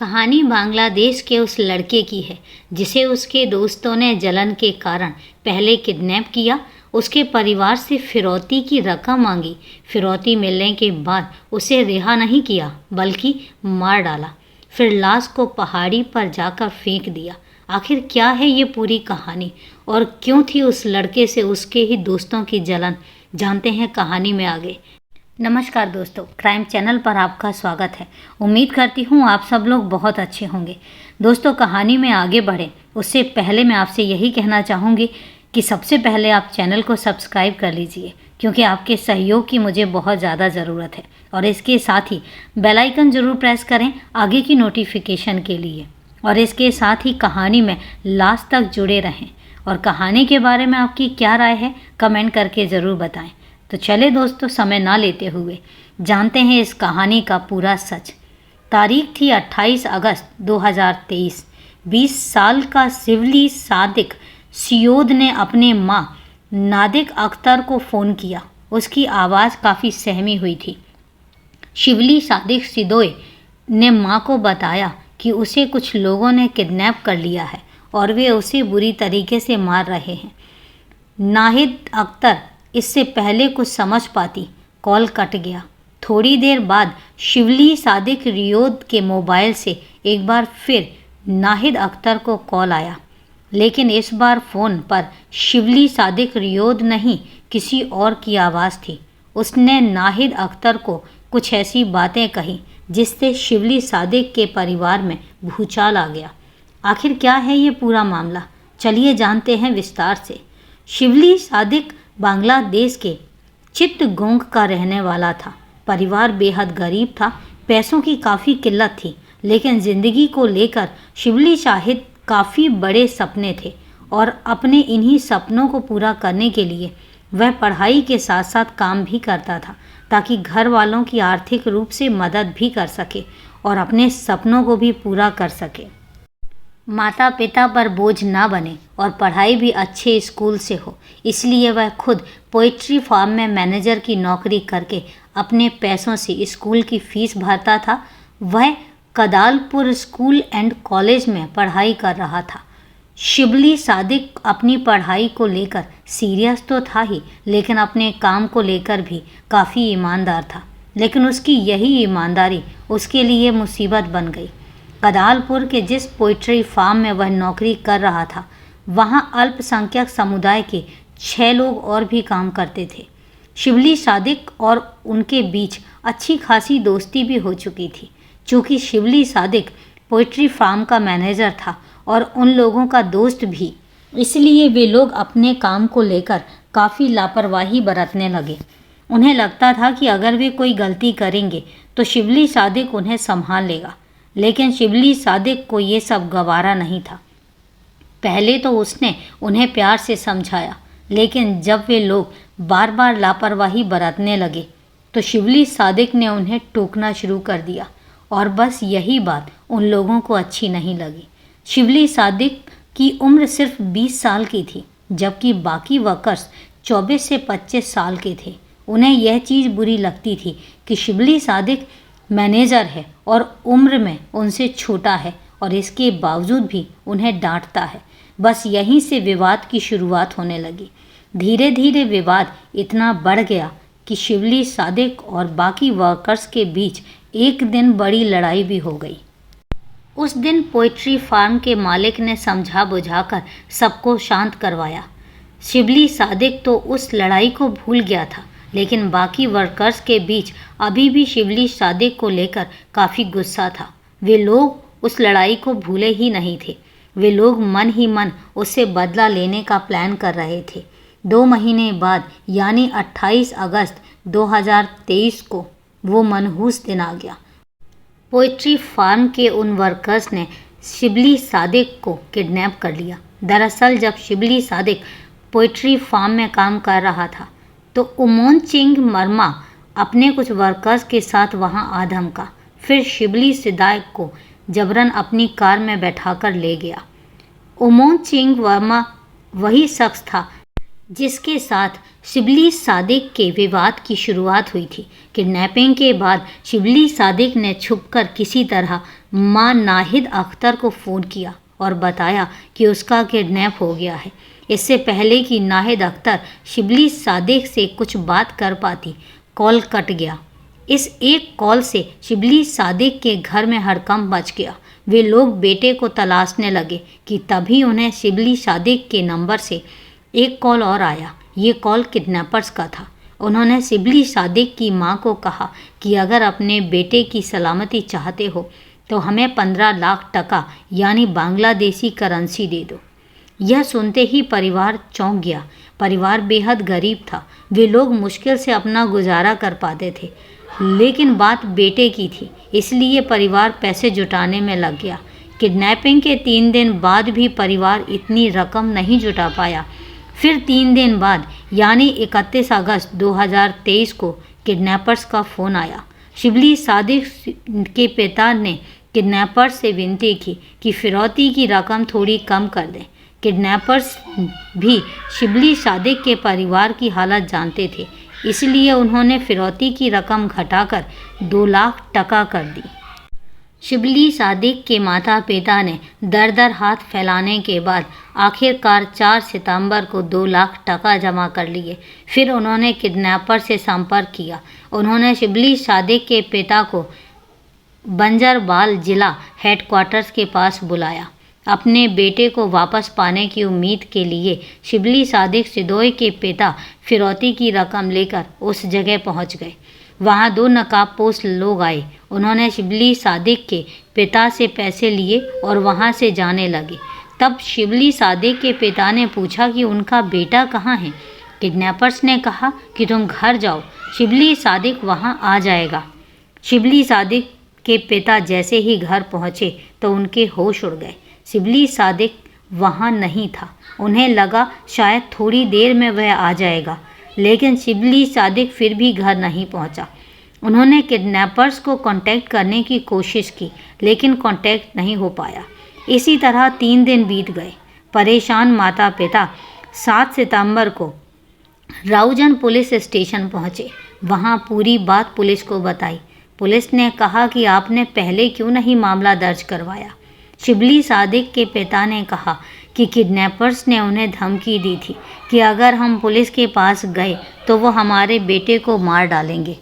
कहानी बांग्लादेश के उस लड़के की है जिसे उसके दोस्तों ने जलन के कारण पहले किडनैप किया, उसके परिवार से फिरौती की रकम मांगी। फिरौती मिलने के बाद उसे रिहा नहीं किया बल्कि मार डाला, फिर लाश को पहाड़ी पर जाकर फेंक दिया। आखिर क्या है ये पूरी कहानी और क्यों थी उस लड़के से उसके ही दोस्तों की जलन, जानते हैं कहानी में आगे। नमस्कार दोस्तों, क्राइम चैनल पर आपका स्वागत है। उम्मीद करती हूँ आप सब लोग बहुत अच्छे होंगे। दोस्तों, कहानी में आगे बढ़े उससे पहले मैं आपसे यही कहना चाहूँगी कि सबसे पहले आप चैनल को सब्सक्राइब कर लीजिए, क्योंकि आपके सहयोग की मुझे बहुत ज़्यादा ज़रूरत है। और इसके साथ ही बेल आइकन ज़रूर प्रेस करें आगे की नोटिफिकेशन के लिए। और इसके साथ ही कहानी में लास्ट तक जुड़े रहें और कहानी के बारे में आपकी क्या राय है कमेंट करके ज़रूर बताएं। तो चले दोस्तों, समय ना लेते हुए जानते हैं इस कहानी का पूरा सच। तारीख थी 28 अगस्त 2023। 20 साल का शिवली सादिक सियोद ने अपने माँ नादिक अख्तर को फ़ोन किया। उसकी आवाज़ काफ़ी सहमी हुई थी। शिवली सादिक सिदोय ने माँ को बताया कि उसे कुछ लोगों ने किडनैप कर लिया है और वे उसे बुरी तरीके से मार रहे हैं। नाहिद अख्तर इससे पहले कुछ समझ पाती, कॉल कट गया। थोड़ी देर बाद शिवली सादिक रियोद के मोबाइल से एक बार फिर नाहिद अख्तर को कॉल आया, लेकिन इस बार फ़ोन पर शिवली सादिक रियोद नहीं, किसी और की आवाज़ थी। उसने नाहिद अख्तर को कुछ ऐसी बातें कही जिससे शिवली सादिक के परिवार में भूचाल आ गया। आखिर क्या है ये पूरा मामला, चलिए जानते हैं विस्तार से। शिवली सादिक बांग्लादेश के चिट्टगोंग का रहने वाला था। परिवार बेहद गरीब था, पैसों की काफ़ी किल्लत थी, लेकिन ज़िंदगी को लेकर शिवली शाहिद काफ़ी बड़े सपने थे और अपने इन्हीं सपनों को पूरा करने के लिए वह पढ़ाई के साथ साथ काम भी करता था, ताकि घर वालों की आर्थिक रूप से मदद भी कर सके और अपने सपनों को भी पूरा कर सके। माता पिता पर बोझ ना बने और पढ़ाई भी अच्छे स्कूल से हो, इसलिए वह खुद पोइट्री फार्म में मैनेजर की नौकरी करके अपने पैसों से स्कूल की फीस भरता था। वह कदालपुर स्कूल एंड कॉलेज में पढ़ाई कर रहा था। शिवली सादिक अपनी पढ़ाई को लेकर सीरियस तो था ही, लेकिन अपने काम को लेकर भी काफ़ी ईमानदार था। लेकिन उसकी यही ईमानदारी उसके लिए मुसीबत बन गई। कदालपुर के जिस पोइट्री फार्म में वह नौकरी कर रहा था, वहाँ अल्पसंख्यक समुदाय के 6 लोग और भी काम करते थे। शिवली सादिक और उनके बीच अच्छी खासी दोस्ती भी हो चुकी थी। चूँकि शिवली सादिक पोइट्री फार्म का मैनेजर था और उन लोगों का दोस्त भी, इसलिए वे लोग अपने काम को लेकर काफ़ी लापरवाही बरतने लगे। उन्हें लगता था कि अगर वे कोई गलती करेंगे तो शिवली सादिक उन्हें संभाल लेगा, लेकिन शिवली सादिक को ये सब गवारा नहीं था। पहले तो उसने उन्हें प्यार से समझाया, लेकिन जब वे लोग बार बार लापरवाही बरतने लगे तो शिवली सादिक ने उन्हें टोकना शुरू कर दिया और बस यही बात उन लोगों को अच्छी नहीं लगी। शिवली सादिक की उम्र सिर्फ 20 साल की थी, जबकि बाकी वर्कर्स 24 से 25 साल के थे। उन्हें यह चीज़ बुरी लगती थी कि शिवली सादिक मैनेजर है और उम्र में उनसे छोटा है और इसके बावजूद भी उन्हें डांटता है। बस यहीं से विवाद की शुरुआत होने लगी। धीरे धीरे विवाद इतना बढ़ गया कि शिवली सादिक और बाकी वर्कर्स के बीच एक दिन बड़ी लड़ाई भी हो गई। उस दिन पोइट्री फार्म के मालिक ने समझा बुझाकर सबको शांत करवाया। शिवली सादिक तो उस लड़ाई को भूल गया था, लेकिन बाकी वर्कर्स के बीच अभी भी शिवली सादिक को लेकर काफ़ी गुस्सा था। वे लोग उस लड़ाई को भूले ही नहीं थे। वे लोग मन ही मन उससे बदला लेने का प्लान कर रहे थे। 2 महीने बाद यानी 28 अगस्त 2023 को वो मनहूस दिन आ गया। पोइट्री फार्म के उन वर्कर्स ने शिवली सादिक को किडनैप कर लिया। दरअसल जब शिवली सादिक पोइट्री फार्म में काम कर रहा था तो उमोनचिंग मरमा अपने कुछ वर्कर्स के साथ वहां आ धमका। फिर शिवली सादिक को जबरन अपनी कार में बैठाकर ले गया। उमोनचिंग वर्मा वही शख्स था जिसके साथ शिबली सादिक के विवाद की शुरुआत हुई थी। किडनैपिंग के बाद शिबली सादिक ने छुपकर किसी तरह मां नाहिद अख्तर को फ़ोन किया और बताया कि उसका किडनैप हो गया है। इससे पहले कि नाहिद अख्तर शिबली सादिक से कुछ बात कर पाती, कॉल कट गया। इस एक कॉल से शिबली सादिक के घर में हड़कंप मच गया। वे लोग बेटे को तलाशने लगे कि तभी उन्हें शिबली सादिक के नंबर से एक कॉल और आया। ये कॉल किडनैपर्स का था। उन्होंने शिबली सादिक की मां को कहा कि अगर अपने बेटे की सलामती चाहते हो तो हमें 15 लाख टका यानी बांग्लादेशी करेंसी दे दो। यह सुनते ही परिवार चौंक गया। परिवार बेहद गरीब था। वे लोग मुश्किल से अपना गुजारा कर पाते थे, लेकिन बात बेटे की थी, इसलिए परिवार पैसे जुटाने में लग गया। किडनैपिंग के 3 दिन बाद भी परिवार इतनी रकम नहीं जुटा पाया। फिर 3 दिन बाद यानी 31 अगस्त 2023 को किडनैपर्स का फ़ोन आया। शिबली सादिक के पिता ने किडनैपर्स से विनती की कि फिरौती की रकम थोड़ी कम कर दें। किडनैपर्स भी शिबली सादिक के परिवार की हालत जानते थे, इसलिए उन्होंने फिरौती की रकम घटाकर 2 लाख टका कर दी। शिबली सादिक के माता पिता ने दर दर हाथ फैलाने के बाद आखिरकार 4 सितंबर को 2 लाख टका जमा कर लिए। फिर उन्होंने किडनैपर से संपर्क किया। उन्होंने शिबली सादिक के पिता को बंजरबाल जिला हेडक्वार्टर्स के पास बुलाया। अपने बेटे को वापस पाने की उम्मीद के लिए शिबली सादिक सिदोई के पिता फिरौती की रकम लेकर उस जगह पहुंच गए। वहां 2 नकाबपोश लोग आए। उन्होंने शिबली सादिक के पिता से पैसे लिए और वहां से जाने लगे। तब शिबली सादिक के पिता ने पूछा कि उनका बेटा कहाँ है। किडनैपर्स ने कहा कि तुम घर जाओ, शिबली सादिक वहां आ जाएगा। शिबली सादिक के पिता जैसे ही घर पहुंचे तो उनके होश उड़ गए। शिबली सादिक वहां नहीं था। उन्हें लगा शायद थोड़ी देर में वह आ जाएगा, लेकिन शिबली सादिक फिर भी घर नहीं पहुंचा। उन्होंने किडनैपर्स को कांटेक्ट करने की कोशिश की, लेकिन कांटेक्ट नहीं हो पाया। इसी तरह 3 दिन बीत गए। परेशान माता पिता 7 सितंबर को राउजन पुलिस स्टेशन पहुंचे। वहां पूरी बात पुलिस को बताई। पुलिस ने कहा कि आपने पहले क्यों नहीं मामला दर्ज करवाया। शिबली सादिक के पिता ने कहा कि किडनैपर्स ने उन्हें धमकी दी थी कि अगर हम पुलिस के पास गए तो वो हमारे बेटे को मार डालेंगे।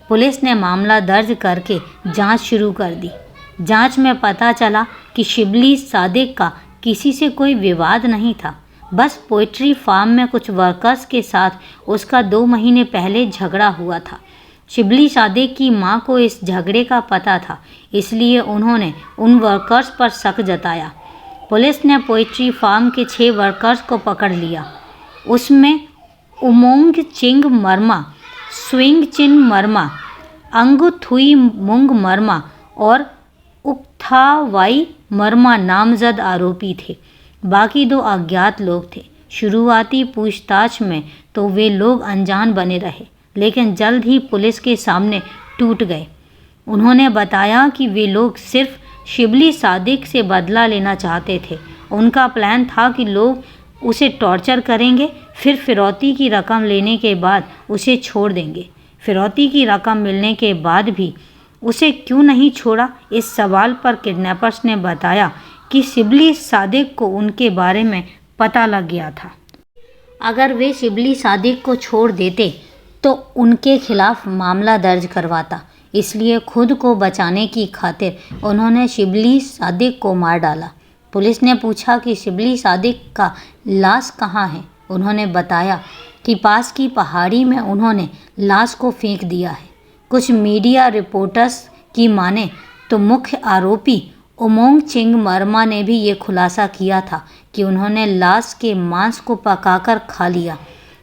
पुलिस ने मामला दर्ज करके जांच शुरू कर दी। जांच में पता चला कि शिबली सादिक का किसी से कोई विवाद नहीं था। बस पोइट्री फार्म में कुछ वर्कर्स के साथ उसका 2 महीने पहले झगड़ा हुआ था। शिबली सादिक की मां को इस झगड़े का पता था, इसलिए उन्होंने उन वर्कर्स पर शक जताया। पुलिस ने पोइट्री फार्म के 6 वर्कर्स को पकड़ लिया। उसमें उमोंग चिंग मरमा, स्विंग चिन मरमा, अंगुथुई मुंग मरमा और उक्थावाई मरमा नामजद आरोपी थे। बाकी 2 अज्ञात लोग थे। शुरुआती पूछताछ में तो वे लोग अनजान बने रहे, लेकिन जल्द ही पुलिस के सामने टूट गए। उन्होंने बताया कि वे लोग सिर्फ शिबली सादिक से बदला लेना चाहते थे। उनका प्लान था कि लोग उसे टॉर्चर करेंगे, फिर फिरौती की रकम लेने के बाद उसे छोड़ देंगे। फिरौती की रकम मिलने के बाद भी उसे क्यों नहीं छोड़ा, इस सवाल पर किडनैपर्स ने बताया कि शिबली सादिक को उनके बारे में पता लग गया था। अगर वे शिबली सादिक को छोड़ देते तो उनके खिलाफ मामला दर्ज करवाता, इसलिए खुद को बचाने की खातिर उन्होंने शिबली सादिक को मार डाला। पुलिस ने पूछा कि शिबली सादिक का लाश कहाँ है। उन्होंने बताया कि पास की पहाड़ी में उन्होंने लाश को फेंक दिया है। कुछ मीडिया रिपोर्टर्स की माने तो मुख्य आरोपी उमोंग चिंग मरमा ने भी ये खुलासा किया था कि उन्होंने लाश के मांस को पकाकर खा लिया,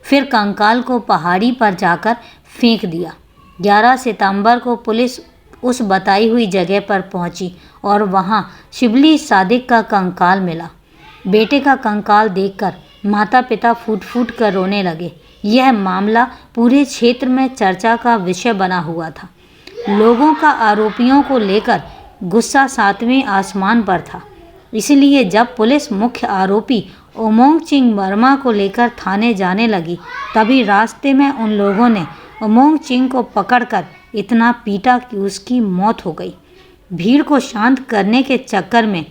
फिर कंकाल को पहाड़ी पर जाकर फेंक दिया। 11 सितंबर को पुलिस उस बताई हुई जगह पर पहुंची और वहां शिबली सादिक का कंकाल मिला। बेटे का कंकाल देखकर माता पिता फूट फूट कर रोने लगे। यह मामला पूरे क्षेत्र में चर्चा का विषय बना हुआ था। लोगों का आरोपियों को लेकर गुस्सा 7वें आसमान पर था। इसलिए जब पुलिस मुख्य आरोपी उमंग चिंग वर्मा को लेकर थाने जाने लगी, तभी रास्ते में उन लोगों ने उमंग चिंग को पकड़कर इतना पीटा कि उसकी मौत हो गई। भीड़ को शांत करने के चक्कर में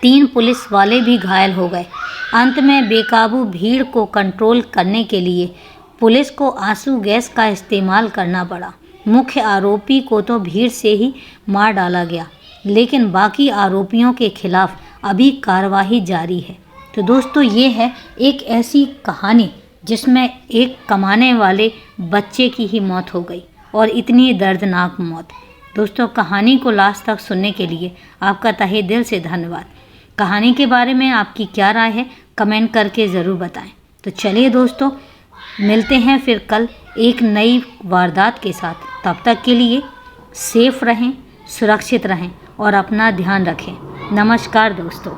3 पुलिस वाले भी घायल हो गए। अंत में बेकाबू भीड़ को कंट्रोल करने के लिए पुलिस को आंसू गैस का इस्तेमाल करना पड़ा। मुख्य आरोपी को तो भीड़ से ही मार डाला गया, लेकिन बाकी आरोपियों के खिलाफ अभी कार्रवाई जारी है। तो दोस्तों, ये है एक ऐसी कहानी जिसमें एक कमाने वाले बच्चे की ही मौत हो गई, और इतनी दर्दनाक मौत। दोस्तों, कहानी को लास्ट तक सुनने के लिए आपका तहे दिल से धन्यवाद। कहानी के बारे में आपकी क्या राय है, कमेंट करके ज़रूर बताएं। तो चलिए दोस्तों, मिलते हैं फिर कल एक नई वारदात के साथ। तब तक के लिए सेफ रहें, सुरक्षित रहें और अपना ध्यान रखें। नमस्कार दोस्तों।